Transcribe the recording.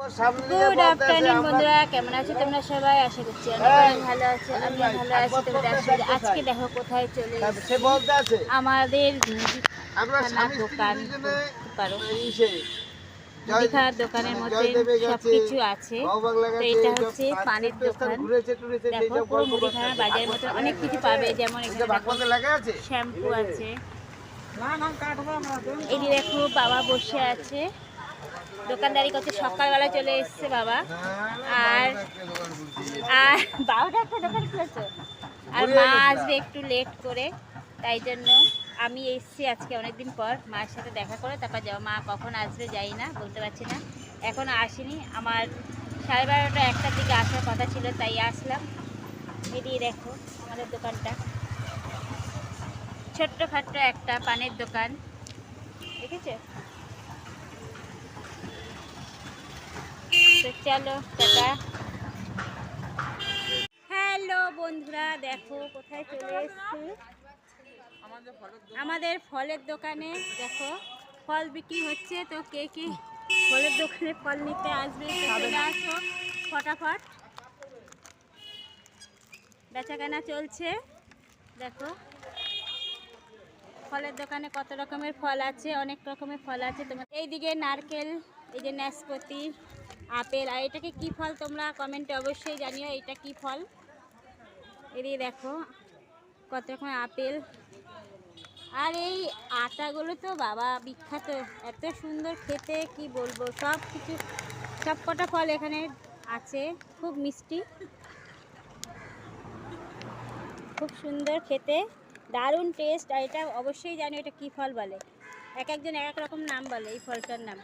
Good afternoon বন্ধুরা, কেমন আছো তোমরা সবাই? আশা করছি অনেক ভালো আছো। আমি ভালো আছি। তোমরা আজকে দেখো কোথায় চলে এসেছি, আমাদের দোকান পারো মুদিখানার দোকানের মধ্যে সবকিছু আছে। তো এটা হচ্ছে পানের দোকান। দেখো পুরো মুদিখানা বাজারের মতো অনেক কিছু পাবে, যেমন এখানে শ্যাম্পু আছে। এই যে দেখো বাবা বসে আছে, দোকানদারি করতে সকালবেলা চলে এসছে বাবা। আর আর বাবাটা একটা দোকান খুলেছে, আর মা আসবে একটু লেট করে, তাই জন্য আমি এসছি আজকে অনেকদিন পর মায়ের সাথে দেখা করে তারপর যাবো। মা কখন আসবে যাই না, বলতে পারছি না, এখনও আসেনি। আমার 12:30 1টার দিকে আসার কথা ছিল, তাই আসলাম। এদিকে দেখো আমাদের দোকানটা, ছোট্টখাট্ট একটা পানের দোকান, দেখেছো? তো চলো টাটা। হ্যালো বন্ধুরা, দেখো কোথায় চলে এসেছি, আমাদের ফলের দোকানে। দেখো ফল বিক্রি হচ্ছে, তো কে কে ফলের দোকানে ফল নিতে আসবে চলে আসো ফটাফট। বেচাকেনা চলছে। দেখো ফলের দোকানে কত রকমের ফল আছে, অনেক রকমের ফল আছে। তোমার এইদিকে নারকেল, এই যে নাশপাতি, আপেল। আর এটাকে কি ফল তোমরা কমেন্টে অবশ্যই জানিও, এটা কি ফল। এদিকে দেখো কত রকমের আপেল। আর এই আটাগুলো তো বাবা বিখ্যাত, এত সুন্দর খেতে কি বলবো। সব কিছু সব কটা ফল এখানে আছে, খুব মিষ্টি, খুব সুন্দর খেতে, দারুণ টেস্ট। আর এটা অবশ্যই জানি এটা কি ফল বলে, এক একজন এক এক রকম নাম বলে এই ফলটার নাম।